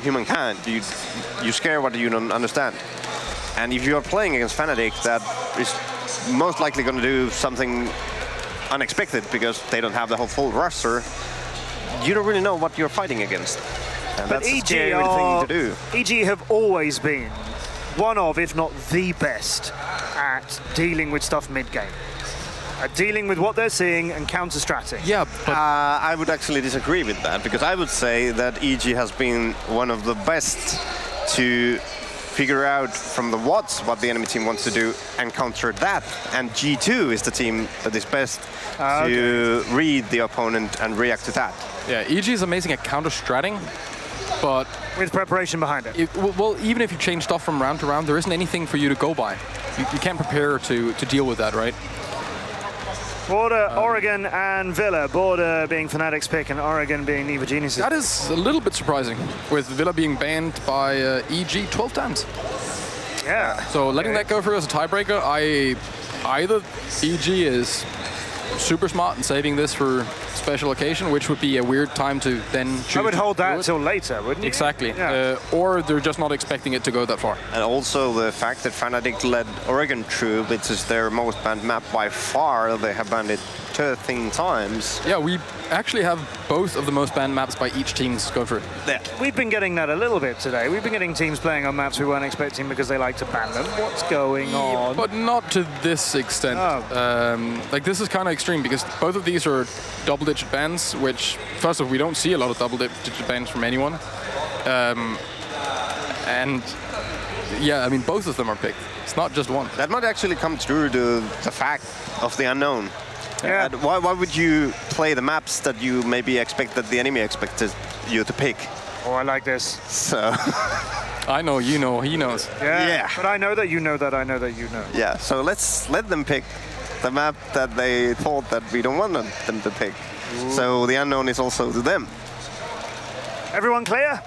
humankind. You scare what you don't understand. And if you're playing against Fnatic, that is most likely going to do something unexpected because they don't have the whole full roster. You don't really know what you're fighting against. And but that's a scary thing to do. EG have always been one of, if not the best, at dealing with stuff mid-game. At dealing with what they're seeing and counter-stratting. Yeah, but I would actually disagree with that, because I would say that EG has been one of the best to figure out from the VODs what the enemy team wants to do and counter that. And G2 is the team that is best to read the opponent and react to that. yeah, EG is amazing at counter-stratting, but With preparation behind it. well, even if you change stuff from round to round, there isn't anything for you to go by. You can't prepare to deal with that, right? Border, Oregon, and Villa. Border being Fnatic's pick, and Oregon being Evil Genius's. That is a little bit surprising, with Villa being banned by EG 12 times. Yeah. So letting that go through as a tiebreaker, either EG is super smart and saving this for special occasion, which would be a weird time to then choose. I would hold to do that it. till later, wouldn't you? Exactly. Yeah. Or they're just not expecting it to go that far. And also the fact that Fnatic led Oregon through, which is their most banned map by far. They have banned it 13 times. Yeah, we actually have both of the most banned maps by each team go through. Yeah. We've been getting that a little bit today. We've been getting teams playing on maps we weren't expecting because they like to ban them. What's going on? But not to this extent. Oh. Like, this is kind of extreme because both of these are double-digit bans, which, first of all, we don't see a lot of double-digit bans from anyone. And yeah, I mean, both of them are picked. It's not just one. That might actually come through the fact of the unknown. Yeah. And why would you play the maps that you maybe expect that the enemy expected you to pick? Oh, I like this. So I know, you know, he knows. Yeah. But I know that you know that I know that you know. yeah, so let's let them pick the map that they thought that we don't want them to pick. Ooh. So the unknown is also to them. Everyone clear?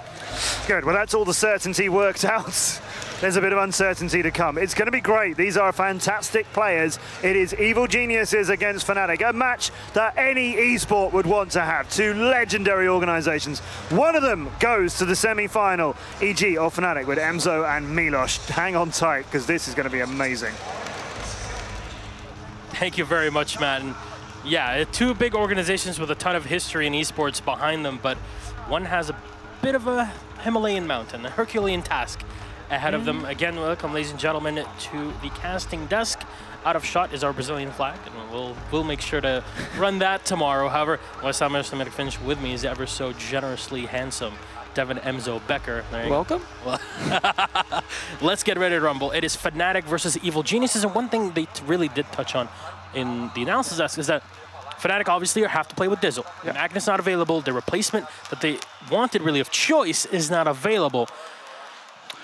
Good. Well, that's all the certainty worked out. There's a bit of uncertainty to come. It's going to be great. These are fantastic players. It is Evil Geniuses against Fnatic, a match that any esport would want to have. Two legendary organizations. One of them goes to the semi-final, EG or Fnatic, with Emzo and Milos. Hang on tight, because this is going to be amazing. Thank you very much, Matt. And yeah, two big organizations with a ton of history in esports behind them, but one has a bit of a Himalayan mountain, a Herculean task ahead of them. Again, welcome, ladies and gentlemen, to the casting desk. Out of shot is our Brazilian flag, and we'll make sure to run that tomorrow. However, West Ham to finish with me is ever so generously handsome Devin Emzo Becker. Welcome. Well, let's get ready to rumble. It is Fnatic versus Evil Geniuses, and one thing they really did touch on in the analysis desk is that Fnatic obviously have to play with Dizzle. Yeah. Magnus not available. The replacement that they wanted really of choice is not available.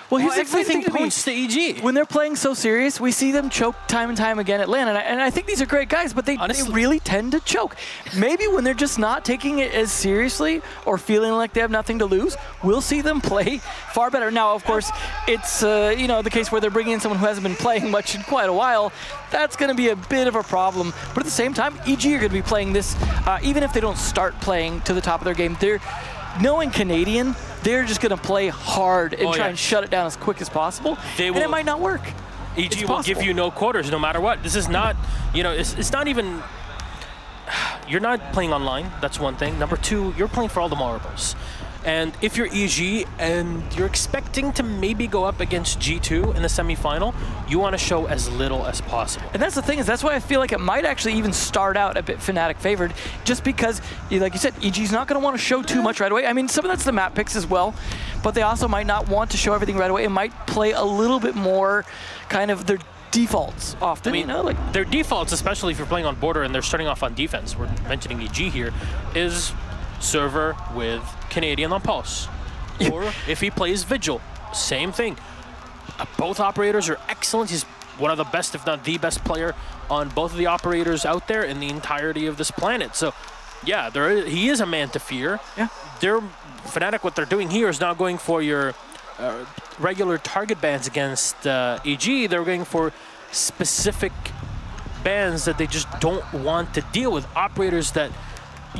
Well, here's everything the thing points to EG. When they're playing so serious, we see them choke time and time again at LAN, and I think these are great guys, but they really tend to choke. Maybe when they're just not taking it as seriously or feeling like they have nothing to lose, we'll see them play far better. Now, of course, it's you know, the case where they're bringing in someone who hasn't been playing much in quite a while. That's going to be a bit of a problem. But at the same time, EG are going to be playing this, even if they don't start playing to the top of their game. They're knowing Canadian, they're just going to play hard and try and shut it down as quick as possible, and it might not work. EG will give you no quarters no matter what. This is not, you know, it's not even, you're not playing online, that's one thing. Number two, you're playing for all the marbles. And if you're EG and you're expecting to maybe go up against G2 in the semi-final, you want to show as little as possible. And that's the thing, is that's why I feel like it might actually even start out a bit Fnatic favored, just because, like you said, EG's not going to want to show too much right away. I mean, some of that's the map picks as well, but they also might not want to show everything right away. It might play a little bit more kind of their defaults often, I mean, you know, like their defaults, especially if you're playing on border and they're starting off on defense, we're mentioning EG here, is server with Canadian on pulse. Or if he plays Vigil, same thing. Both operators are excellent. He's one of the best, if not the best player on both of the operators out there in the entirety of this planet. So yeah, he is a man to fear. Yeah. Fnatic, what they're doing here is not going for your regular target bans against EG. They're going for specific bans that they just don't want to deal with. Operators that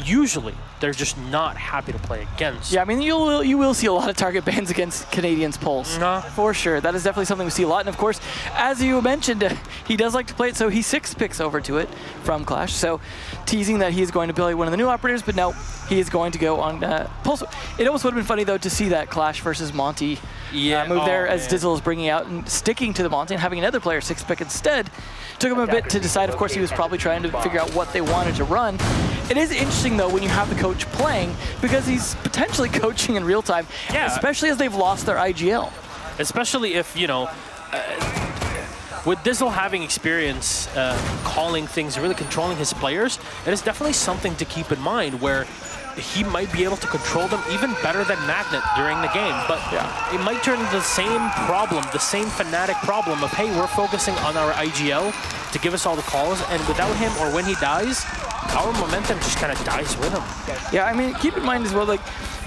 usually they're just not happy to play against. Yeah, I mean, you will see a lot of target bans against Canadians' Pulse. For sure. That is definitely something we see a lot. And of course, as you mentioned, he does like to play it, so he 6 picks over to it from Clash. So teasing that he is going to play one of the new operators, but no, he is going to go on Pulse. It almost would have been funny, though, to see that Clash versus Monty move there, as Dizzle is bringing out and sticking to the Monty and having another player 6 pick instead. Took him a bit to decide. Of course, he was probably trying to figure out what they wanted to run. It is interesting, though, when you have the coach playing, because he's potentially coaching in real time, especially as they've lost their IGL. Especially if, you know, with Dizzle having experience calling things, really controlling his players, it is definitely something to keep in mind where he might be able to control them even better than Magnet during the game. But it might turn into the same problem, the same Fnatic problem of, hey, we're focusing on our IGL to give us all the calls, and without him or when he dies, our momentum just kind of dies with him. Yeah, I mean, keep in mind as well, like,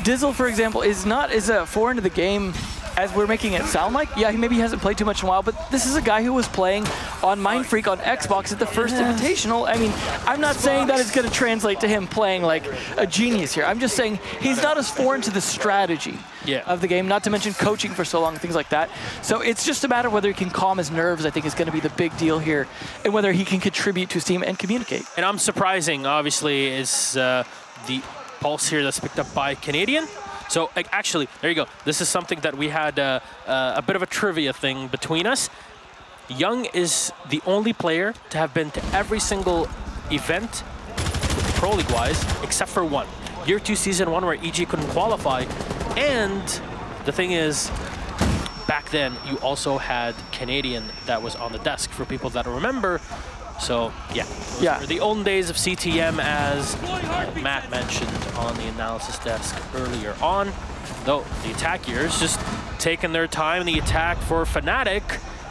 Dizzle, for example, is not as foreign to the game as we're making it sound like. Yeah, he maybe hasn't played too much in a while, but this is a guy who was playing on Mindfreak on Xbox at the first Invitational. I mean, I'm not saying that it's going to translate to him playing like a genius here. I'm just saying he's not as foreign to the strategy of the game, not to mention coaching for so long, things like that. So it's just a matter of whether he can calm his nerves, I think, is going to be the big deal here, and whether he can contribute to his team and communicate. And I'm surprising, obviously, is the Pulse here that's picked up by Canadian. So actually, there you go. This is something that we had a bit of a trivia thing between us. Young is the only player to have been to every single event, Pro League-wise, except for one. Year 2, Season 1, where EG couldn't qualify. And the thing is, back then, you also had Canadian that was on the desk, for people that remember. So, those were the olden days of CTM, as Matt mentioned on the analysis desk earlier on. Though the attack here is just taking their time in the attack for Fnatic,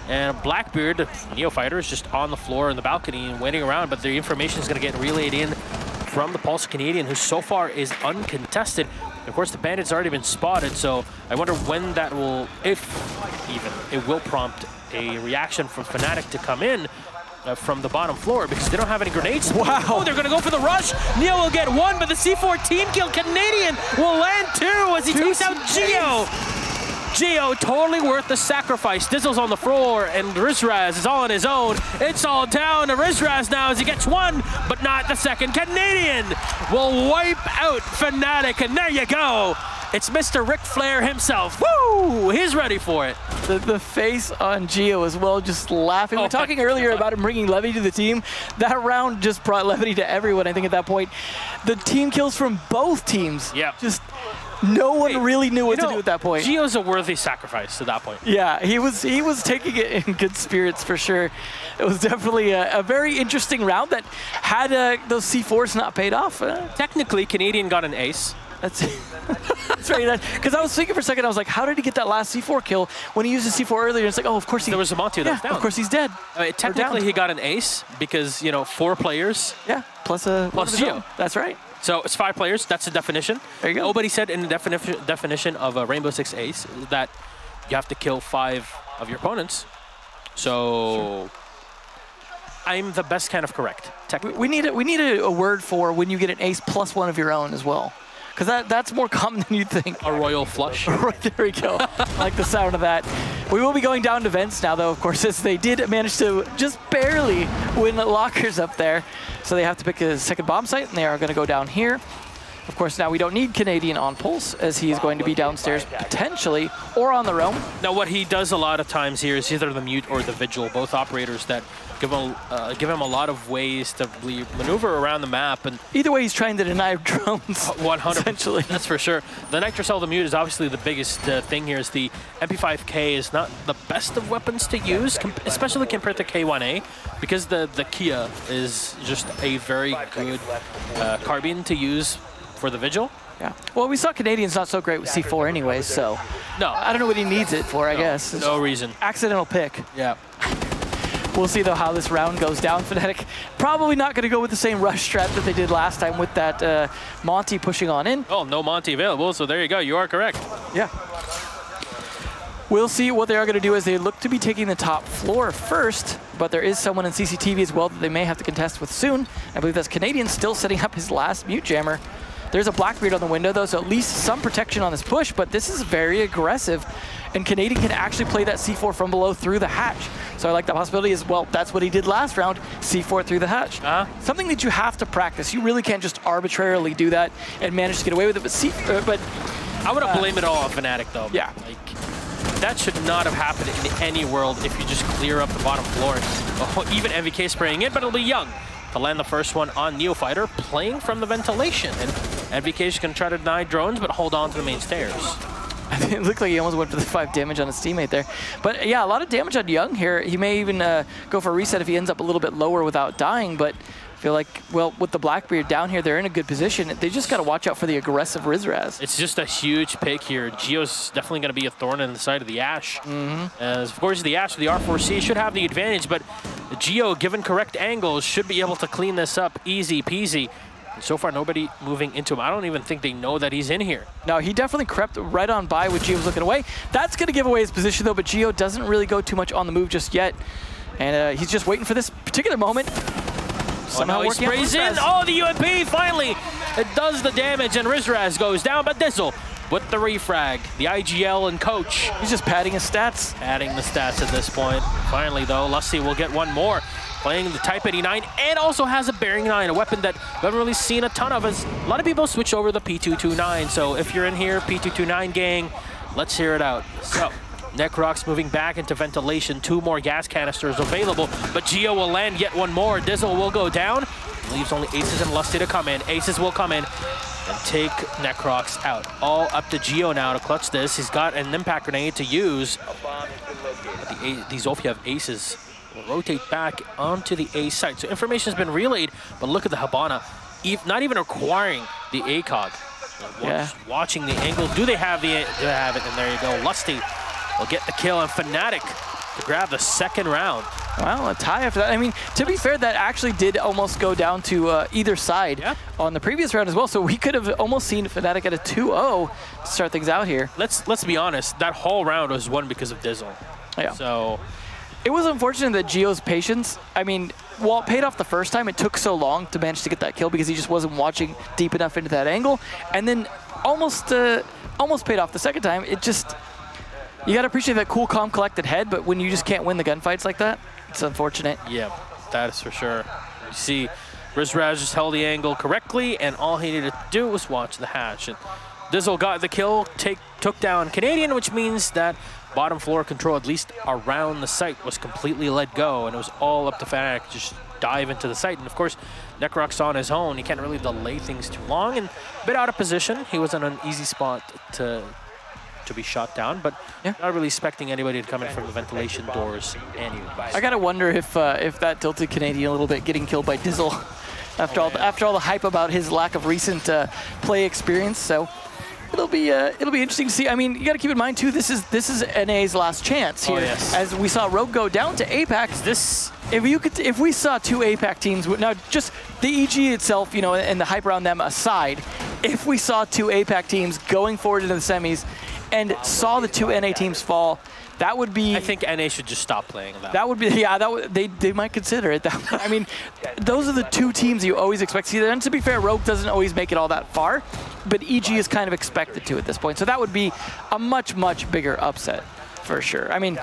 and Blackbeard, the Neophyter, is just on the floor in the balcony and waiting around, but the information is going to get relayed in from the Pulse Canadian, who so far is uncontested. Of course, the Bandit's already been spotted, so I wonder when that will, if even, it will prompt a reaction from Fnatic to come in from the bottom floor, because they don't have any grenades. Wow. Oh, they're going to go for the rush. Neo will get 1, but the C4 team kill. Canadian will land 2 as he takes out Geo. Geo, totally worth the sacrifice. Dizzle's on the floor, and Rizraz is all on his own. It's all down to Rizraz now as he gets 1, but not the second. Canadian will wipe out Fnatic, and there you go. It's Mr. Ric Flair himself. Woo! He's ready for it. The face on Geo as well, just laughing. We were talking earlier about him bringing levity to the team. That round just brought levity to everyone, I think, at that point. The team kills from both teams. Yeah. Just no one really knew what to do at that point. Geo's a worthy sacrifice at that point. Yeah, he was taking it in good spirits for sure. It was definitely a very interesting round that had those C4s not paid off. Technically, Canadian got an ace. That's right. Because I was thinking for a second, I was like, how did he get that last C4 kill when he used the C4 earlier? It's like, oh, of course he... There was a Monty that was down. Of course he's dead. I mean, technically, he got an ace because, you know, 4 players. Yeah, plus Geo. That's right. So it's 5 players. That's the definition. There you go. Nobody said in the definition of a Rainbow6 ace that you have to kill 5 of your opponents. So I'm the best kind of correct, technically. We need a word for when you get an ace plus 1 of your own as well. Because that's more common than you'd think. A royal flush. Right, there we go. I like the sound of that. We will be going down to vents now, though, of course, as they did manage to just barely win lockers up there. So they have to pick a second bomb site, and they are going to go down here. Of course, now we don't need Canadian on Pulse, as he is going to be downstairs potentially, or on the roam. Now, what he does a lot of times here is either the Mute or the Vigil, both operators that give him a lot of ways to maneuver around the map. And either way, he's trying to deny drones. 100%, essentially. That's for sure. The Nitrocell, the Mute, is obviously the biggest thing here. Is the MP5K is not the best of weapons to use, especially compared to K1A, because the Kia is just a very good carbine to use for the Vigil. Yeah. Well, we saw Canadian's not so great with C4 anyways, so no, I don't know what he needs it for, I guess. No reason. Accidental pick. Yeah. We'll see, though, how this round goes down. Fnatic probably not going to go with the same rush strat that they did last time with that Monty pushing on in. Oh, no Monty available, so there you go. You are correct. Yeah. We'll see what they are going to do as they look to be taking the top floor first, but there is someone in CCTV as well that they may have to contest with soon. I believe that's Canadian still setting up his last Mute Jammer. There's a Blackbeard on the window, though, so at least some protection on this push, but this is very aggressive. And Canadian can actually play that C4 from below through the hatch. So I like the possibility as well. That's what he did last round, C4 through the hatch. Something that you have to practice. You really can't just arbitrarily do that and manage to get away with it. But I would blame it all on Fnatic, though. Yeah. Like, that should not have happened in any world if you just clear up the bottom floor. Even MVK spraying it, but it'll be Young to land the first one on Neofighter, playing from the ventilation. And MVK is going to try to deny drones, but hold on to the main stairs. It looked like he almost went for the 5 damage on his teammate there. But yeah, a lot of damage on Young here. He may even go for a reset if he ends up a little bit lower without dying, but I feel like, well, with the Blackbeard down here, they're in a good position. They just got to watch out for the aggressive Rizraz. It's just a huge pick here. Geo's definitely going to be a thorn in the side of the Ashe. As, of course, the Ashe with the R4C should have the advantage, but Geo, given correct angles, should be able to clean this up easy peasy. So far, nobody moving into him. I don't even think they know that he's in here. No, he definitely crept right on by with Geo's looking away. That's going to give away his position, though, but Geo doesn't really go too much on the move just yet. And he's just waiting for this particular moment. Somehow he sprays in. Oh, the UMP, finally! It does the damage, and Rizraz goes down, but Dizzle with the refrag. The IGL and coach. He's just padding his stats. Padding the stats at this point. Finally, though, Lusty will get one more. Playing the Type 89 and also has a Bearing 9, a weapon that we haven't really seen a ton of. As a lot of people switch over the P229, so if you're in here, P229 gang, let's hear it out. So, Necrox moving back into ventilation, 2 more gas canisters available, but Geo will land yet one more. Dizzle will go down, leaves only Aces and Lusty to come in. Aces will come in and take Necrox out. All up to Geo now to clutch this. He's got an impact grenade to use. But the Zofia have Aces. Will rotate back onto the A site. So information has been relayed, but look at the Habana, not even requiring the ACOG. Watching the angle. Do they have it? And there you go. Lusty will get the kill, and Fnatic to grab the second round. Well, a tie after that. I mean, to be fair, that actually did almost go down to either side on the previous round as well. So we could have almost seen Fnatic at a 2-0 to start things out here. Let's be honest. That whole round was won because of Dizzle. Yeah. So it was unfortunate that Geo's patience, I mean, while it paid off the first time, it took so long to manage to get that kill because he just wasn't watching deep enough into that angle. And then almost paid off the second time. It just, you got to appreciate that cool, calm, collected head, but when you just can't win the gunfights like that, it's unfortunate. Yeah, that is for sure. You see, Rizraz just held the angle correctly, and all he needed to do was watch the hatch. And Dizzle got the kill, took down Canadian, which means that bottom floor control, at least around the site, was completely let go, and it was all up to Fnatic to just dive into the site. And of course, Necrox on his own, he can't really delay things too long, and a bit out of position. He was in an easy spot to be shot down, but not really expecting anybody to come in from the ventilation doors anyway. I gotta wonder if that tilted Canadian a little bit, getting killed by Dizzle after all the hype about his lack of recent play experience. So it'll be interesting to see. I mean, you got to keep in mind too. This is NA's last chance here, as we saw Rogue go down to APAC. If we saw 2 APAC teams now, just the EG itself, you know, and the hype around them aside, if we saw 2 APAC teams going forward into the semis and saw the 2 NA teams fall, that would be. I think NA should just stop playing that. That would be, they might consider it. I mean, those are the 2 teams you always expect to see there. And to be fair, Rogue doesn't always make it all that far, but EG is kind of expected to at this point. So that would be a much, much bigger upset for sure. I mean,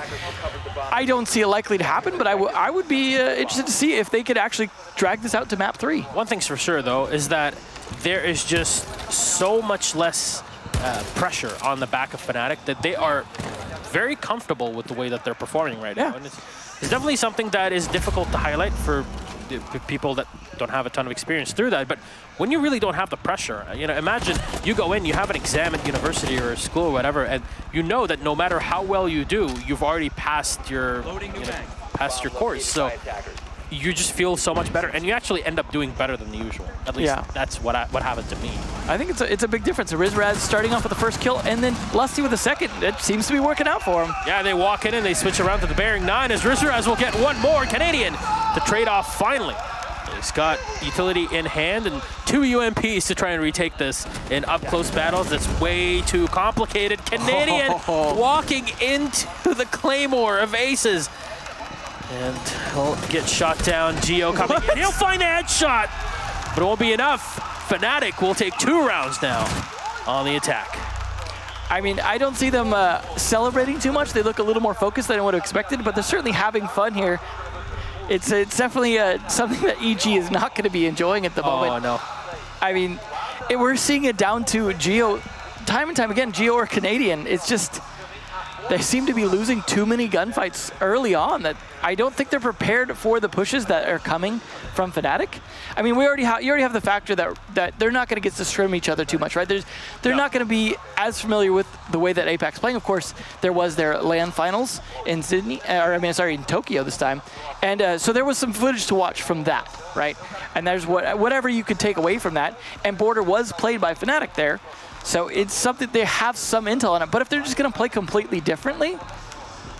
I don't see it likely to happen, but I would be interested to see if they could actually drag this out to map 3. One thing's for sure, though, is that there is just so much less pressure on the back of Fnatic that they are very comfortable with the way that they're performing right now. And it's definitely something that is difficult to highlight for the people that don't have a ton of experience through that. But when you really don't have the pressure, you know, imagine you go in, you have an exam at university or school or whatever, and you know that no matter how well you do, you've already passed your course. So you just feel so much better, and you actually end up doing better than the usual. At least that's what happened to me. I think it's a big difference. Rizraz starting off with the first kill, and then Lusty with the second. It seems to be working out for him. Yeah, they walk in and they switch around to the Bearing 9 as Rizraz will get one more Canadian to trade off finally. He's got utility in hand and 2 UMPs to try and retake this in up-close battles. That's way too complicated. Canadian walking into the Claymore of Aces. And he'll get shot down. Geo coming in. He'll find a headshot, but it won't be enough. Fnatic will take 2 rounds now on the attack. I mean, I don't see them celebrating too much. They look a little more focused than I would have expected, but they're certainly having fun here. It's definitely something that EG is not going to be enjoying at the moment. Oh, no. I mean, we're seeing it down to Geo time and time again, Geo or Canadian. It's just, they seem to be losing too many gunfights early on that I don't think they're prepared for the pushes that are coming from Fnatic. I mean, you already have the factor that they're not going to get to scrim each other too much, right? They're not going to be as familiar with the way that APAC's playing. Of course, there was their LAN finals in in Tokyo this time. And so there was some footage to watch from that, right? And there's whatever you could take away from that. And Border was played by Fnatic there. So it's something, they have some intel on it. But if they're just going to play completely differently,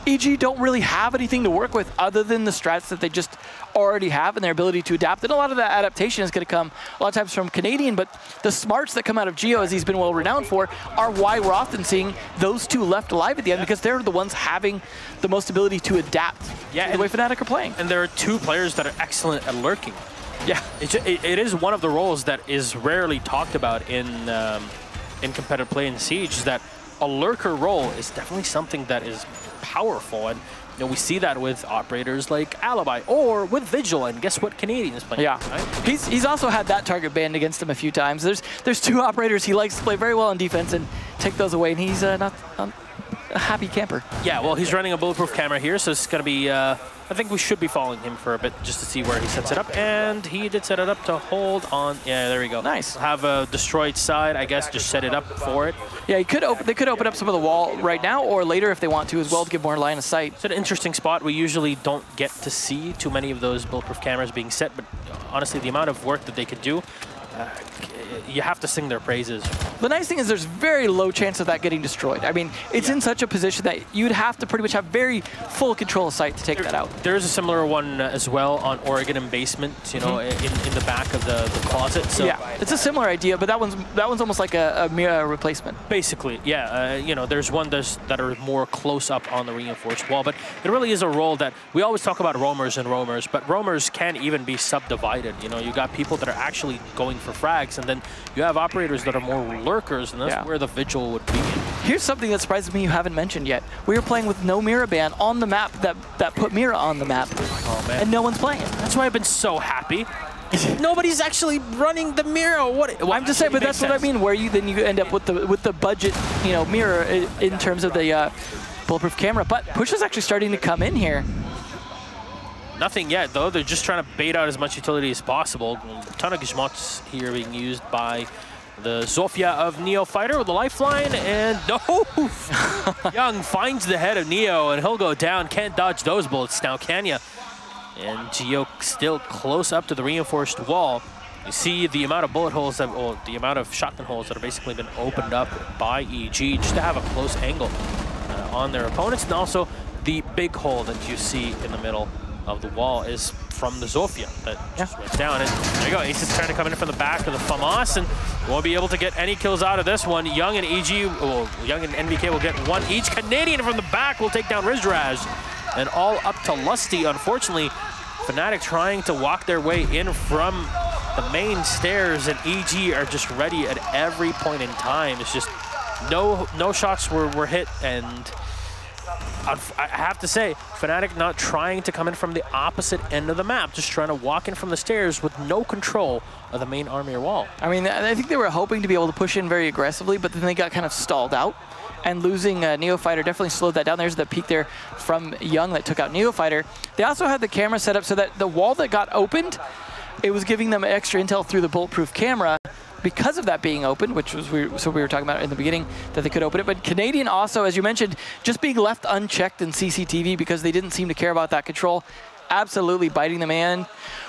EG don't really have anything to work with other than the strats that they just already have and their ability to adapt. And a lot of that adaptation is going to come a lot of times from Canadian, but the smarts that come out of Geo, as he's been well renowned for, are why we're often seeing those two left alive at the end, because they're the ones having the most ability to adapt to the way Fnatic are playing. And there are 2 players that are excellent at lurking. Yeah. It is one of the roles that is rarely talked about in competitive play in Siege, is that a lurker role is definitely something that is powerful, and we see that with operators like Alibi or with Vigil, and guess what Canadian is playing? Yeah, right? He's also had that target banned against him a few times. There's 2 operators he likes to play very well in defense and take those away, and he's not a happy camper. Yeah, well, he's running a bulletproof camera here, so it's going to be, I think we should be following him for a bit just to see where he sets it up, and he did set it up to hold on. Yeah, there we go. Nice. Have a destroyed side, I guess, just set it up for it. Yeah, they could open up some of the wall right now or later if they want to as well to give more line of sight. It's an interesting spot. We usually don't get to see too many of those bulletproof cameras being set, but honestly, the amount of work that they could do, you have to sing their praises. The nice thing is there's very low chance of that getting destroyed. I mean, it's in such a position that you'd have to pretty much have very full control of sight to take that out. There's a similar one as well on Oregon and Basement, in the back of the closet. So yeah, it's a similar idea, but that one's almost like a mirror replacement. Basically, yeah. There's one that are more close up on the reinforced wall, but it really is a role that we always talk about roamers and roamers, but roamers can even be subdivided. You got people that are actually going for frags, and then you have operators that are more lurkers, and that's where the Vigil would be. Here's something that surprises me you haven't mentioned yet. We were playing with no Mira ban on the map that put Mira on the map, and no one's playing it. That's why I've been so happy. Nobody's actually running the Mira. Well, I'm just saying, but that's what I mean. Where you end up with the budget, Mira in terms of the bulletproof camera. But push is actually starting to come in here. Nothing yet, though. They're just trying to bait out as much utility as possible. A ton of Gizmots here being used by the Zofia of Neo Fighter with the lifeline, and no! Young finds the head of Neo, and he'll go down. Can't dodge those bullets now, can ya? And Geo still close up to the reinforced wall. You see the amount of bullet holes the amount of shotgun holes that have basically been opened up by EG just to have a close angle on their opponents, and also the big hole that you see in the middle of the wall is from the Zofia that just went down. And there you go, Ace is trying to come in from the back of the FAMAS and won't be able to get any kills out of this one. Young and Young and NBK will get one each. Canadian from the back will take down Rizdraj. And all up to Lusty, unfortunately. Fnatic trying to walk their way in from the main stairs, and EG are just ready at every point in time. It's just no shots were hit, and I have to say, Fnatic not trying to come in from the opposite end of the map, just trying to walk in from the stairs with no control of the main armor wall. I mean, I think they were hoping to be able to push in very aggressively, but then they got kind of stalled out. And losing Neofighter definitely slowed that down. There's the peek there from Young that took out Neofighter. They also had the camera set up so that the wall that got opened, it was giving them extra intel through the bulletproof camera because of that being open, which was we were talking about in the beginning, that they could open it. But Canadian also, as you mentioned, just being left unchecked in CCTV because they didn't seem to care about that control, absolutely biting them in.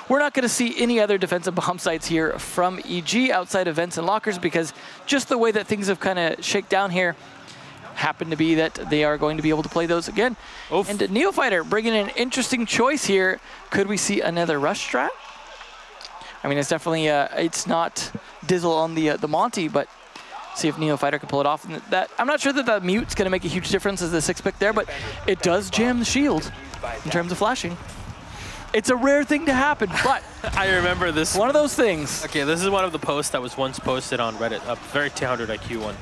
We're not going to see any other defensive bomb sites here from EG outside of vents and lockers because just the way that things have kind of shaken down here happen to be that they are going to be able to play those again. Oof. And Neofighter bringing in an interesting choice here. Could we see another rush strat? I mean, it's definitely, it's not Dizzle on the Monty, but see if Neofighter can pull it off. And that, I'm not sure that the mute's going to make a huge difference as the 6 pick there, but it does jam the shield in terms of flashing. It's a rare thing to happen, but I remember this. One of those things. Okay, this is one of the posts that was once posted on Reddit, a very 200 IQ one.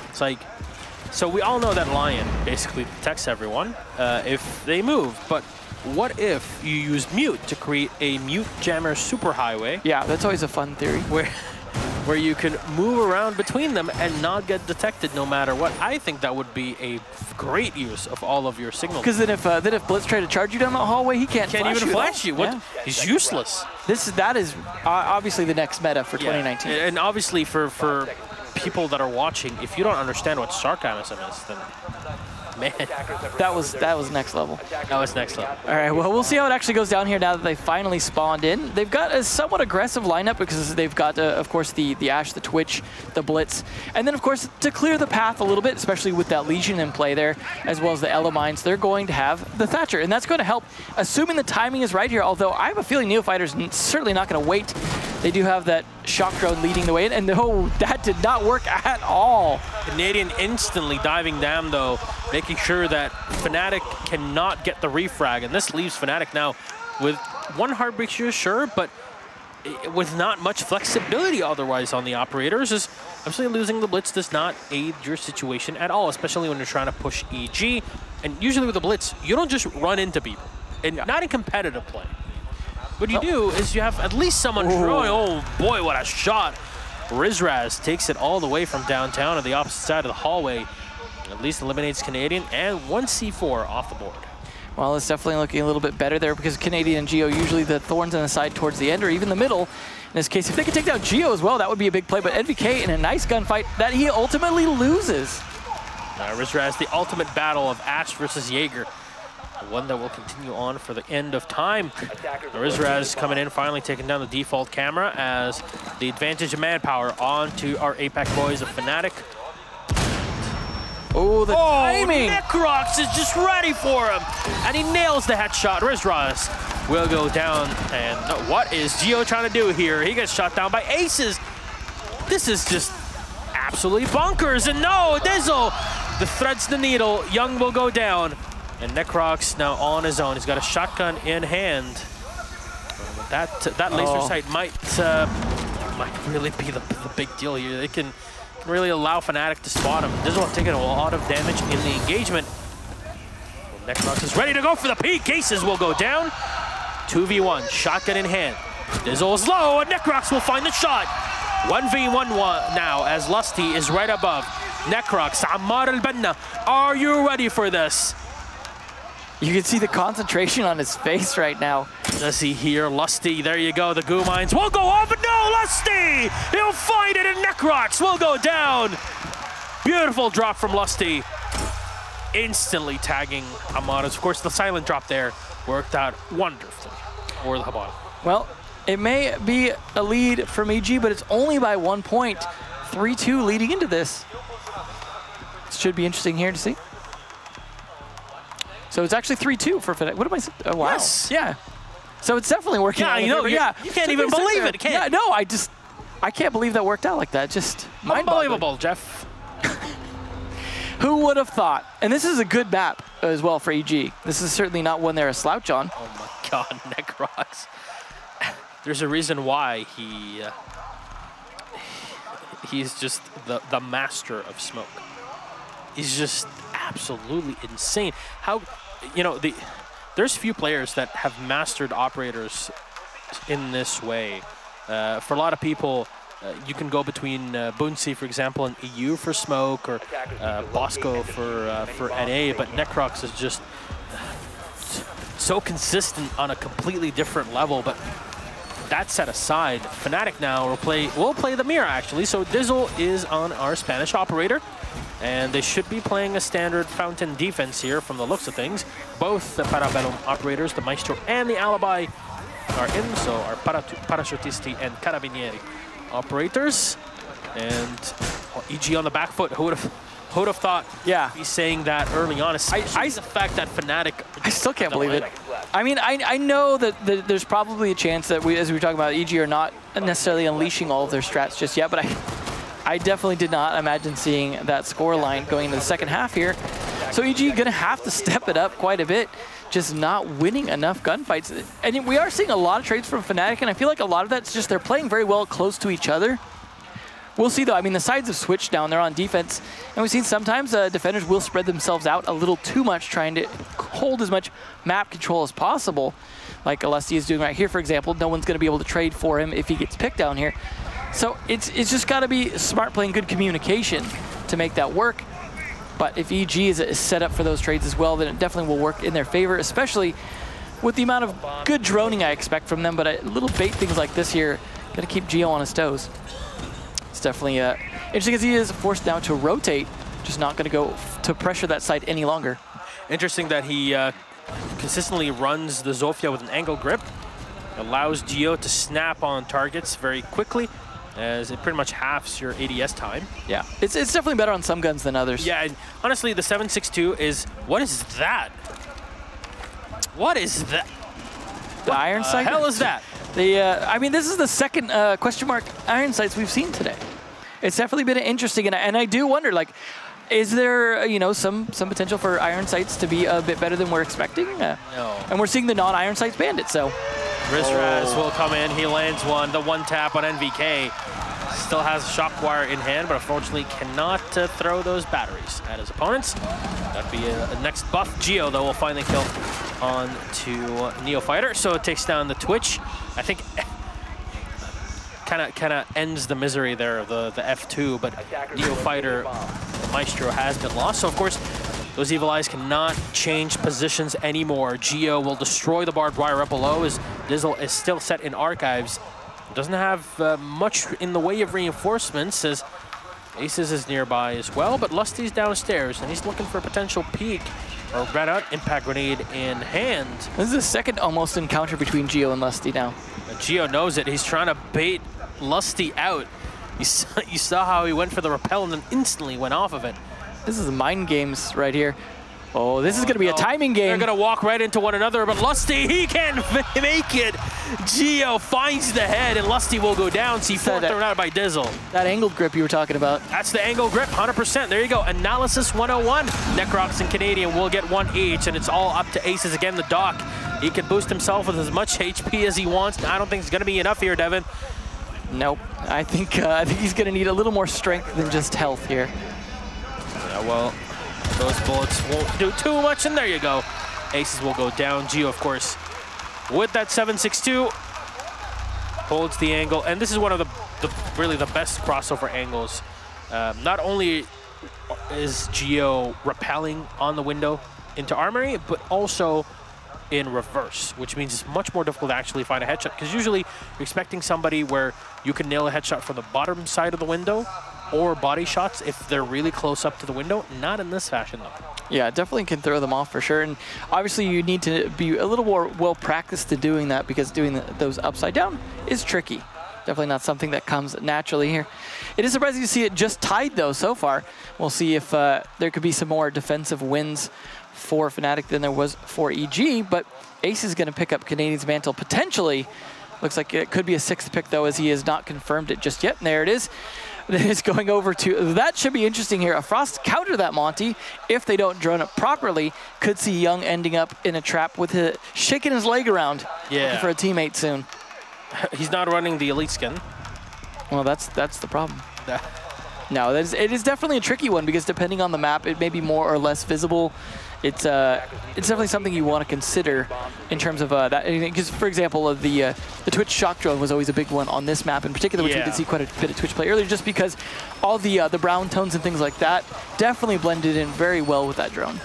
It's like, so we all know that Lion basically detects everyone if they move, but what if you use Mute to create a Mute Jammer superhighway? Yeah, that's always a fun theory. Where you can move around between them and not get detected no matter what. I think that would be a great use of all of your signals. Because then if Blitz tried to charge you down the hallway, he can't even flash you. What? Yeah. He's useless. That is obviously the next meta for 2019. And obviously for people that are watching, if you don't understand what sarcasm is, then man, that was next level. That was next level. All right, well, we'll see how it actually goes down here now that they finally spawned in. They've got a somewhat aggressive lineup because they've got, of course, the Ashe, the Twitch, the Blitz, and then, of course, to clear the path a little bit, especially with that Legion in play there, as well as the Elemines, they're going to have the Thatcher, and that's going to help, assuming the timing is right here, although I have a feeling Neophyter's certainly not going to wait. They do have that shock drone leading the way in, and no, that did not work at all. Canadian instantly diving down, though, making sure that Fnatic cannot get the refrag, and this leaves Fnatic now with one Heartbreaker, sure, but with not much flexibility otherwise on the operators. Is absolutely losing the Blitz does not aid your situation at all, especially when you're trying to push EG. And usually with the Blitz, you don't just run into people, and not in competitive play. What you do is you have at least someone throwing. Oh boy, what a shot. Rizraz takes it all the way from downtown to the opposite side of the hallway. At least eliminates Canadian and one C4 off the board. Well, it's definitely looking a little bit better there because Canadian and Geo, usually the thorns on the side towards the end or even the middle. In this case, if they could take down Geo as well, that would be a big play. But NVK in a nice gunfight that he ultimately loses. Rizraz, the ultimate battle of Ashe versus Jaeger. One that will continue on for the end of time. Rizraz coming in, finally taking down the default camera as the advantage of manpower onto our APAC boys of Fnatic. Oh, the timing! Necrox is just ready for him, and he nails the headshot. Rizraz will go down, and what is Geo trying to do here? He gets shot down by Aces. This is just absolutely bonkers, and no, Dizzle! The threads the needle, Young will go down. And Necrox now on his own. He's got a shotgun in hand. That laser sight might really be the big deal here. They can really allow Fnatic to spot him. Dizzle taking a lot of damage in the engagement. Well, Necrox is ready to go for the peak. Cases will go down. 2v1, shotgun in hand. Dizzle is low, and Necrox will find the shot. 1v1 now as Lusty is right above. Necrox, Ammar al-Banna, are you ready for this? You can see the concentration on his face right now. Does he hear Lusty? There you go. The goo mines will go off, but no, Lusty! He'll find it, and Necrox will go down. Beautiful drop from Lusty. Instantly tagging Ammar. Of course, the silent drop there worked out wonderfully for the Habana. Well, it may be a lead from EG, but it's only by 1 point. 3-2 leading into this. This should be interesting here to see. So it's actually 3-2 for Fnatic. What am I saying? Oh, wow. Yes. Yeah. So it's definitely working out. You know, you can't even believe it. Yeah, no, I can't believe that worked out like that. Just unbelievable, Jeff. Who would have thought? And this is a good map as well for EG. This is certainly not one they're a slouch on. Oh my God, Necrox. There's a reason why he's just the master of smoke. He's just absolutely insane. How, you know, there's few players that have mastered operators in this way. For a lot of people, you can go between Bunsi, for example, and EU for smoke, or Bosco for NA, but Necrox is just so consistent on a completely different level. But that set aside, Fnatic now will play the mirror, actually. So Dizzle is on our Spanish operator. And they should be playing a standard fountain defense here from the looks of things. Both the Parabellum operators, the Maestro and the Alibi, are in. So our Parachutisti and Carabinieri operators. And EG on the back foot. Who would have thought? Yeah. He's saying that early on. Especially the fact that Fnatic. I still can't believe it. I mean, I know that there's probably a chance that as we were talking about, EG are not necessarily unleashing all of their strats just yet, but I definitely did not imagine seeing that score line going into the second half here. So EG going to have to step it up quite a bit, just not winning enough gunfights. And we are seeing a lot of trades from Fnatic, and I feel like a lot of that's just they're playing very well close to each other. We'll see, though. I mean, the sides have switched down there on defense, and we've seen sometimes defenders will spread themselves out a little too much, trying to hold as much map control as possible, like Lusty is doing right here, for example. No one's going to be able to trade for him if he gets picked down here. So it's just got to be smart playing, good communication to make that work. But if EG is set up for those trades as well, then it definitely will work in their favor, especially with the amount of good droning I expect from them. But a little bait things like this here, got to keep Gio on his toes. It's definitely interesting as he is forced now to rotate, just not going to go to pressure that side any longer. Interesting that he consistently runs the Zofia with an angle grip, allows Gio to snap on targets very quickly, as it pretty much halves your ADS time. Yeah, it's definitely better on some guns than others. Yeah, and honestly, the 7.62 is, what is that? What is that? The iron sight? What the hell is that? I mean, this is the second question mark iron sights we've seen today. It's definitely been interesting, and I do wonder, like, is there, you know, some potential for iron sights to be a bit better than we're expecting? No. And we're seeing the non-iron sights bandit, so. Rizraz will come in, he lands one, the one tap on NVK. Still has shock wire in hand, but unfortunately cannot throw those batteries at his opponents. That'd be a next buff. Gio, though, will find the kill on to Neo Fighter, so it takes down the Twitch. I think kind of ends the misery there of the F2, but Neo Fighter, the Maestro, has been lost. So of course, those Evil Eyes cannot change positions anymore. Gio will destroy the barbed wire up below as Dizzle is still set in archives. Doesn't have much in the way of reinforcements as Aces is nearby as well, but Lusty's downstairs and he's looking for a potential peek or red out impact grenade in hand. This is the second almost encounter between Gio and Lusty now. And Gio knows it. He's trying to bait Lusty out. You saw how he went for the rappel and then instantly went off of it. This is mind games right here. Oh, this is going to be a timing game. They're going to walk right into one another, but Lusty, he can't make it. Gio finds the head, and Lusty will go down. C4 thrown out by Dizzle. That angled grip you were talking about. That's the angle grip, 100%. There you go. Analysis 101. Necrox and Canadian will get one each, and it's all up to Aces again. The Doc, he can boost himself with as much HP as he wants. I don't think it's going to be enough here, Devin. Nope. I think he's going to need a little more strength than just health here. Yeah, well, those bullets won't do too much, and there you go. Aces will go down. Gio, of course, with that 7.62, holds the angle, and this is one of the really the best crossover angles. Not only is Gio rappelling on the window into Armory, but also in reverse, which means it's much more difficult to actually find a headshot, because usually you're expecting somebody where you can nail a headshot from the bottom side of the window or body shots if they're really close up to the window. Not in this fashion, though. Yeah, definitely can throw them off for sure. And obviously you need to be a little more well-practiced to doing that, because doing those upside down is tricky. Definitely not something that comes naturally here. It is surprising to see it just tied, though, so far. We'll see if there could be some more defensive wins for Fnatic than there was for EG, but Ace is going to pick up Canadian's mantle potentially. Looks like it could be a 6th pick, though, as he has not confirmed it just yet. And there it is. It's going over to, that should be interesting here. A Frost counter that Monty. If they don't drone it properly, could see Young ending up in a trap with his, shaking his leg around, looking for a teammate soon. He's not running the elite skin. Well, that's the problem. No, it is definitely a tricky one, because depending on the map, it may be more or less visible. It's definitely something you want to consider in terms of that. Because, for example, the Twitch shock drone was always a big one on this map in particular, which we did see quite a bit of Twitch play earlier, just because all the brown tones and things like that definitely blended in very well with that drone.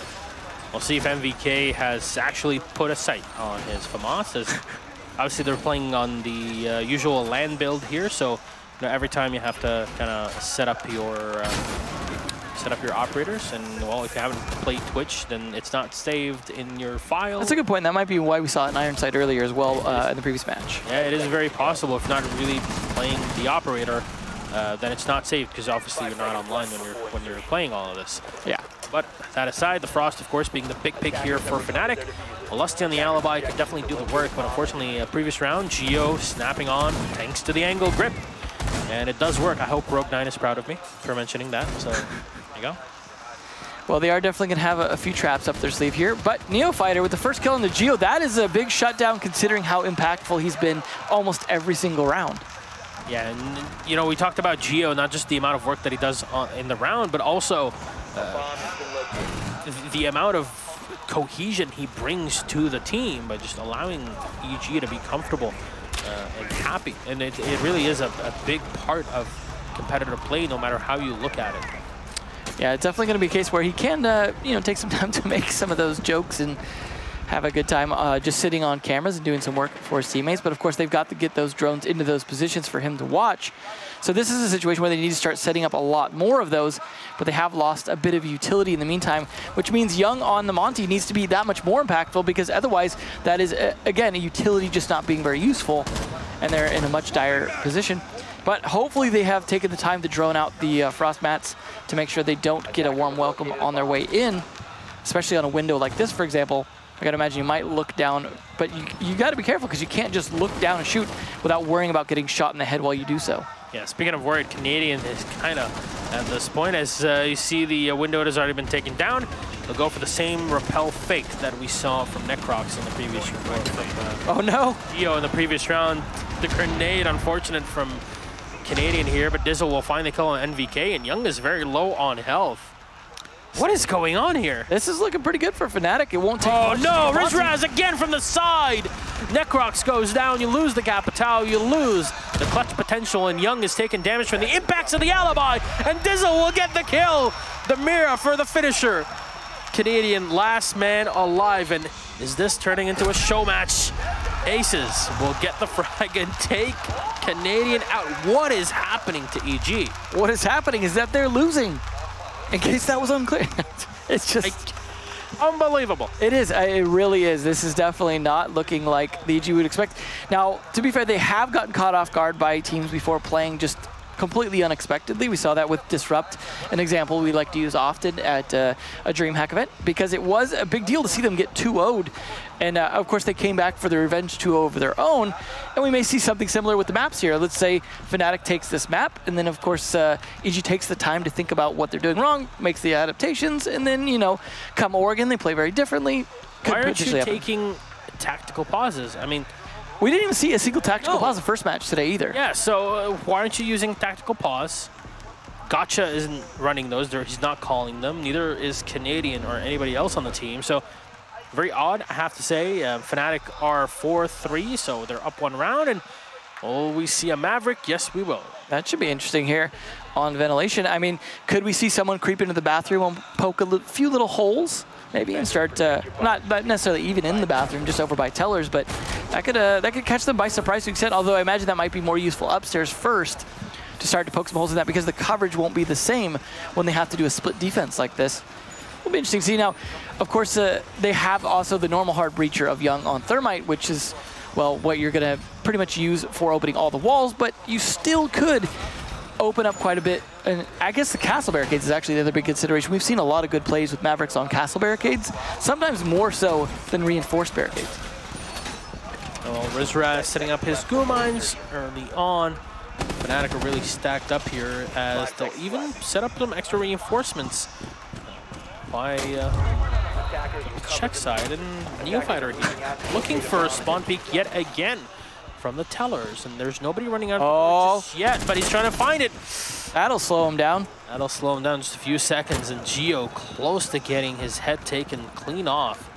We'll see if MVK has actually put a sight on his FAMAS. As obviously, they're playing on the usual LAN build here, so every time you have to kind of set up your operators, and well, if you haven't played Twitch, then it's not saved in your file. That's a good point. That might be why we saw it in Iron Sight earlier as well in the previous match. Yeah, it is very possible. If you're not really playing the operator, then it's not saved, because obviously you're not online when you're playing all of this. Yeah. But that aside, the Frost, of course, being the big pick here for Fnatic. Lusty on the alibi could definitely do the work, but unfortunately, previous round, Gio snapping on thanks to the angle grip. And it does work. I hope Rogue9 is proud of me for mentioning that. So, there you go. Well, they are definitely going to have a few traps up their sleeve here. But Neophyter with the first kill on the Geo, that is a big shutdown considering how impactful he's been almost every single round. Yeah, and you know, we talked about Geo, not just the amount of work that he does in the round, but also the amount of cohesion he brings to the team by just allowing EG to be comfortable and happy. And it really is a big part of competitive play, no matter how you look at it. Yeah, it's definitely going to be a case where he can, you know, take some time to make some of those jokes and have a good time just sitting on cameras and doing some work for his teammates. But of course, they've got to get those drones into those positions for him to watch. So this is a situation where they need to start setting up a lot more of those, but they have lost a bit of utility in the meantime, which means Young on the Monty needs to be that much more impactful, because otherwise that is, again, a utility just not being very useful, and they're in a much dire position. But hopefully they have taken the time to drone out the frost mats to make sure they don't get a warm welcome on their way in, especially on a window like this, for example. I gotta imagine you might look down, but you gotta be careful because you can't just look down and shoot without worrying about getting shot in the head while you do so. Yeah, speaking of worried, Canadian is kind of at this point, as you see the window has already been taken down. They'll go for the same rappel fake that we saw from Necrox in the previous round. Oh no! Geo in the previous round. The grenade, unfortunate from Canadian here, but Dizzle will find the kill on NVK, and Young is very low on health. What is going on here? This is looking pretty good for Fnatic. It won't take much. Oh no, Rizraz again from the side. Necrox goes down, you lose the Capitao, you lose the clutch potential, and Young is taking damage from the impacts of the alibi, and Dizzle will get the kill. The Mira for the finisher. Canadian last man alive, and is this turning into a show match? Aces will get the frag and take Canadian out. What is happening to EG? What is happening is that they're losing. In case that was unclear. It's just unbelievable. It is. It really is. This is definitely not looking like the EG would expect. Now, to be fair, they have gotten caught off guard by teams before playing just completely unexpectedly. We saw that with Disrupt, an example we like to use often at a DreamHack event, because it was a big deal to see them get 2-0'd. And of course, they came back for the revenge 2-0 over their own. And we may see something similar with the maps here. Let's say Fnatic takes this map, and then of course, EG takes the time to think about what they're doing wrong, makes the adaptations, and then, you know, come Oregon, they play very differently. Why aren't you taking tactical pauses? I mean, we didn't even see a single tactical pause in the first match today either. Yeah, so why aren't you using tactical pause? Gotcha isn't running those. He's not calling them. Neither is Canadian or anybody else on the team. So very odd, I have to say. Fnatic are 4-3, so they're up one round. And will we see a Maverick? Yes, we will. That should be interesting here on ventilation. I mean, could we see someone creep into the bathroom and poke a few little holes? Maybe, and start, not necessarily even in the bathroom, just over by tellers, but that could catch them by surprise to an extent, although I imagine that might be more useful upstairs first to start to poke some holes in that, because the coverage won't be the same when they have to do a split defense like this. It'll be interesting to see. Now, of course, they have also the normal hard breacher of Young on Thermite, which is, well, what you're going to pretty much use for opening all the walls, but you still could open up quite a bit. And I guess the castle barricades is actually the other big consideration. We've seen a lot of good plays with Mavericks on castle barricades, sometimes more so than reinforced barricades. Well, Rizraz setting up his goo mines early on. Fnatic are really stacked up here, as they'll even set up some extra reinforcements by check side, and Neophyter here looking for a spawn peek yet again from the tellers, and there's nobody running out just yet, but he's trying to find it. That'll slow him down. That'll slow him down just a few seconds, and Geo close to getting his head taken clean off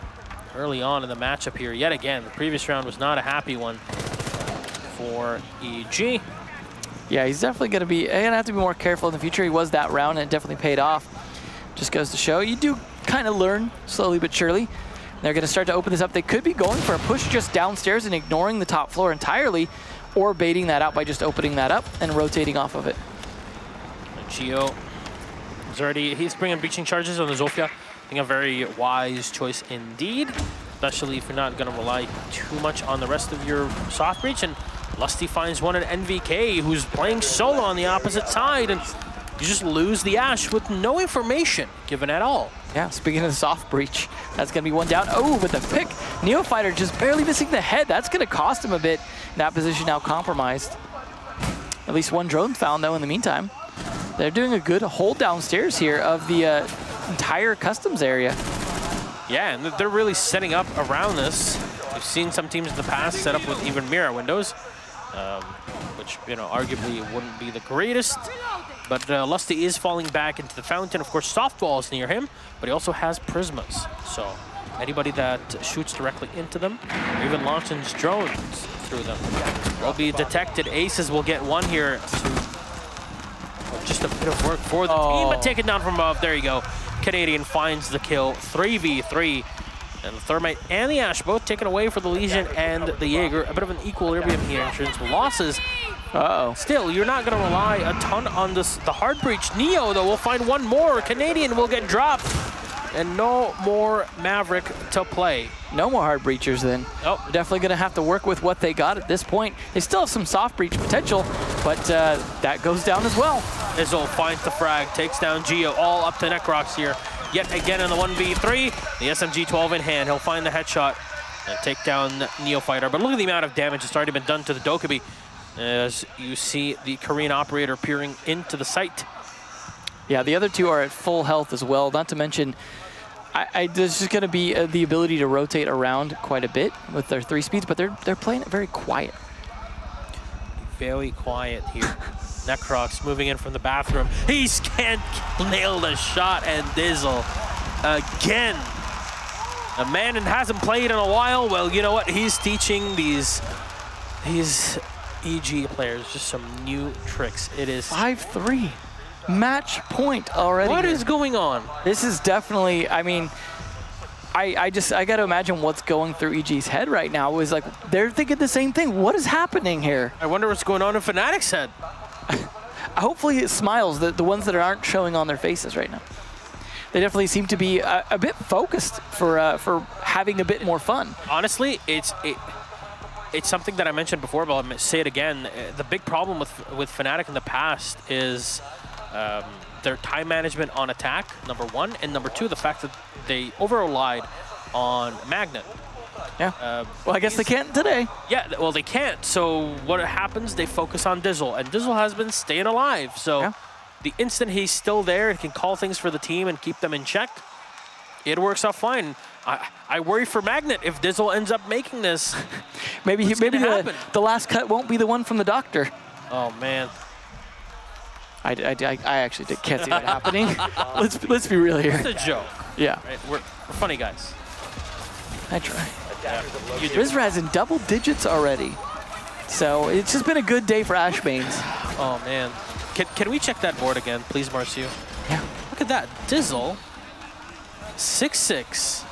early on in the matchup here. Yet again, the previous round was not a happy one for EG. Yeah, he's definitely going to have to be more careful in the future. He was that round, and it definitely paid off. Just goes to show, you do kind of learn slowly but surely. They're going to start to open this up. They could be going for a push just downstairs and ignoring the top floor entirely, or baiting that out by just opening that up and rotating off of it. Geo is he's bringing breaching charges on the Zofia. I think a very wise choice indeed, especially if you're not going to rely too much on the rest of your soft breach. And Lusty finds one at NVK, who's playing solo on the opposite side, and you just lose the Ash with no information given at all. Yeah, speaking of the soft breach, that's going to be one down. Oh, with the pick, Neophyter just barely missing the head. That's going to cost him a bit. That position now compromised. At least one drone found, though, in the meantime. They're doing a good hold downstairs here of the entire customs area. Yeah, and they're really setting up around this. We've seen some teams in the past set up with even mirror windows, which, you know, arguably wouldn't be the greatest. But Lusty is falling back into the fountain. Of course, Softball is near him, but he also has Prismas. So anybody that shoots directly into them, or even launches drones through them, will be detected. Aces will get one here. Just a bit of work for the team, but taken down from above. There you go. Canadian finds the kill. 3v3. And the Thermite and the Ash both taken away for the Legion and the Jaeger. A bit of an equilibrium here in terms of losses. Still, you're not going to rely a ton on this. The hard breach. Neo, though, will find one more. Canadian will get dropped. And no more Maverick to play. No more hard breachers then. Oh. They're definitely going to have to work with what they got at this point. They still have some soft breach potential, but that goes down as well. Izzle finds the frag, takes down Geo, all up to Necrox here. Yet again in the 1v3, the SMG-12 in hand. He'll find the headshot and take down Neofighter. But look at the amount of damage that's already been done to the Dokkaebi as you see the Korean operator peering into the site. Yeah, the other two are at full health as well. Not to mention, there's just going to be the ability to rotate around quite a bit with their 3 speeds, but they're playing it very quiet. Very quiet here. Necrox moving in from the bathroom. He can't nail the shot, and Dizzle again. A man that hasn't played in a while. Well, you know what? He's teaching these EG players just some new tricks. It is 5-3. Match point already. What is going on? This is definitely, I mean, I got to imagine what's going through EG's head right now. It was like, they're thinking the same thing. What is happening here? I wonder what's going on in Fnatic's head. Hopefully it smiles, the ones that aren't showing on their faces right now. They definitely seem to be a bit focused for having a bit more fun. Honestly, it's something that I mentioned before, but I'll say it again. The big problem with Fnatic in the past is their time management on attack, number one, and number two, the fact that they over-relied on Magnet. Yeah. Well, I guess they can't today. Yeah, well, they can't. So what happens, they focus on Dizzle, and Dizzle has been staying alive. So the instant he's still there, he can call things for the team and keep them in check. It works out fine. I worry for Magnet if Dizzle ends up making this. maybe the last cut won't be the one from the doctor. Oh, man. I actually can't see that happening. Let's be real here. It's a joke. Yeah. Right? We're funny guys. I try. Yeah. Rizraz in double digits already. So it's just been a good day for Ashbanes. Oh, man. Can we check that board again, please, Marcio? Yeah. Look at that. Dizzle, 6-6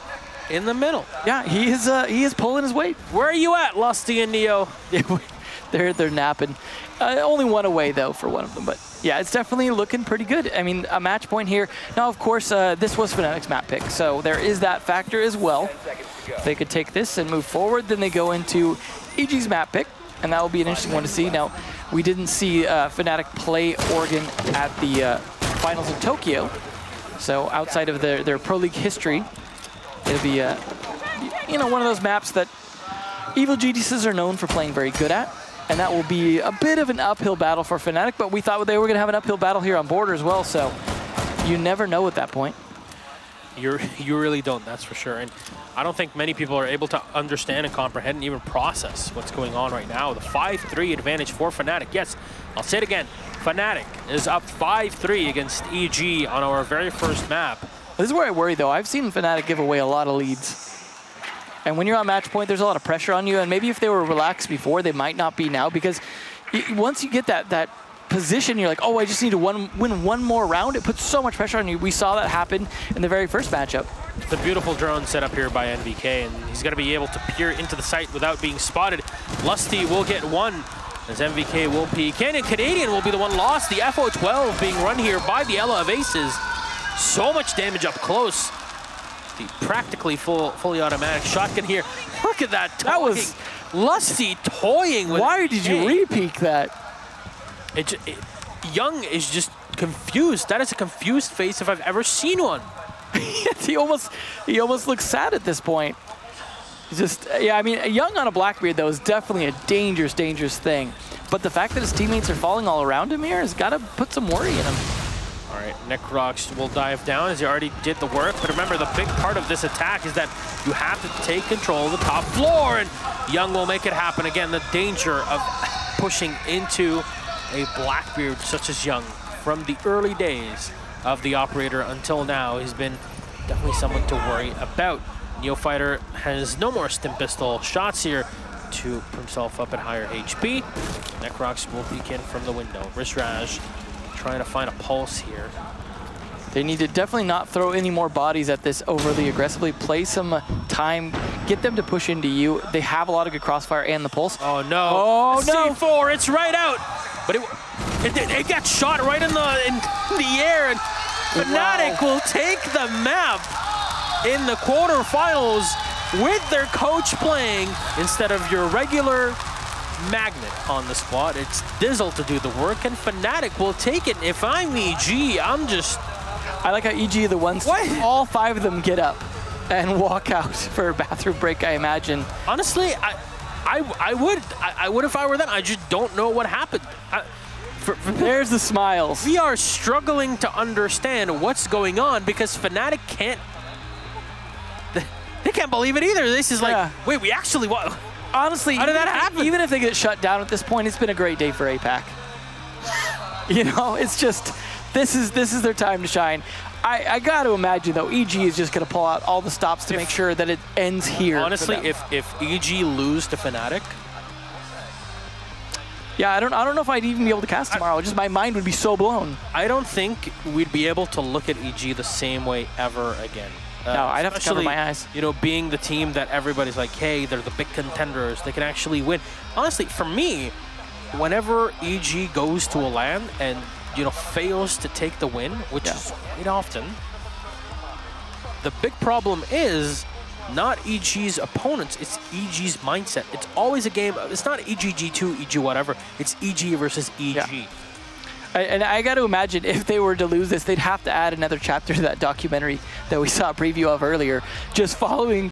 in the middle. Yeah, he is pulling his weight. Where are you at, Lusty and Neo? They're napping. Only one away, though, for one of them. But, yeah, it's definitely looking pretty good. I mean, a match point here. Now, of course, this was Fnatic's map pick, so there is that factor as well. If they could take this and move forward, then they go into EG's map pick, and that will be an interesting one to see. Now, we didn't see Fnatic play Oregon at the finals in Tokyo, so outside of their Pro League history, it'll be one of those maps that Evil Geniuses are known for playing very good at, and that will be a bit of an uphill battle for Fnatic, but we thought they were going to have an uphill battle here on Border as well, so you never know at that point. You really don't, that's for sure. And I don't think many people are able to understand and comprehend and even process what's going on right now. The 5-3 advantage for Fnatic. Yes, I'll say it again. Fnatic is up 5-3 against EG on our very first map. This is where I worry, though. I've seen Fnatic give away a lot of leads. And when you're on match point, there's a lot of pressure on you. And maybe if they were relaxed before, they might not be now. Because once you get that position, you're like, oh, I just need to win one more round. It puts so much pressure on you. We saw that happen in the very first matchup. The beautiful drone set up here by NVK, and he's going to be able to peer into the site without being spotted. Lusty will get one, as NVK will peek in, and Canadian will be the one lost. The FO12 being run here by the Ella of Aces. So much damage up close. The practically fully automatic shotgun here. Look at that. That was Lusty toying with. Why did you re-peek that? Young is just confused. That is a confused face if I've ever seen one. he almost looks sad at this point. Just, yeah, I mean, Young on a Blackbeard, though, is definitely a dangerous, dangerous thing. But the fact that his teammates are falling all around him here has got to put some worry in him. All right, Necrox will dive down as he already did the work, but remember the big part of this attack is that you have to take control of the top floor, and Young will make it happen. Again, the danger of pushing into a Blackbeard such as Young from the early days of the operator until now has been definitely someone to worry about. Neofighter has no more stim pistol shots here to put himself up at higher HP. Necrox will peek in from the window. Rishraj trying to find a pulse here. They need to definitely not throw any more bodies at this overly aggressively. Play some time, get them to push into you. They have a lot of good crossfire and the pulse. Oh no! Oh no! C4, it's right out. But it got shot right in the air, and Fnatic will take the map in the quarterfinals with their coach playing instead of your regular Magnet on the spot. It's Dizzle to do the work, and Fnatic will take it. If I'm EG, I like how EG are the ones, all 5 of them get up and walk out for a bathroom break, I imagine. Honestly, I would if I were them. I just don't know what happened. There's the smiles. We are struggling to understand what's going on because Fnatic can't. They can't believe it either. This is like, wait, we actually what? Honestly, how did that happen? Even if they get shut down at this point, it's been a great day for APAC. You know, it's just this is their time to shine. I got to imagine though, EG is just going to pull out all the stops to make sure that it ends here. Honestly, if EG lose to Fnatic. Yeah, I don't know if I'd even be able to cast tomorrow. Just my mind would be so blown. I don't think we'd be able to look at EG the same way ever again. No, I'd have to cover my eyes. You know, being the team that everybody's like, hey, they're the big contenders. They can actually win. Honestly, for me, whenever EG goes to a LAN and, you know, fails to take the win, which is quite often, the big problem is not EG's opponents, it's EG's mindset. It's always a game, it's not EG-G2, EG whatever, it's EG versus EG. Yeah. And I got to imagine if they were to lose this, they'd have to add another chapter to that documentary that we saw a preview of earlier, just following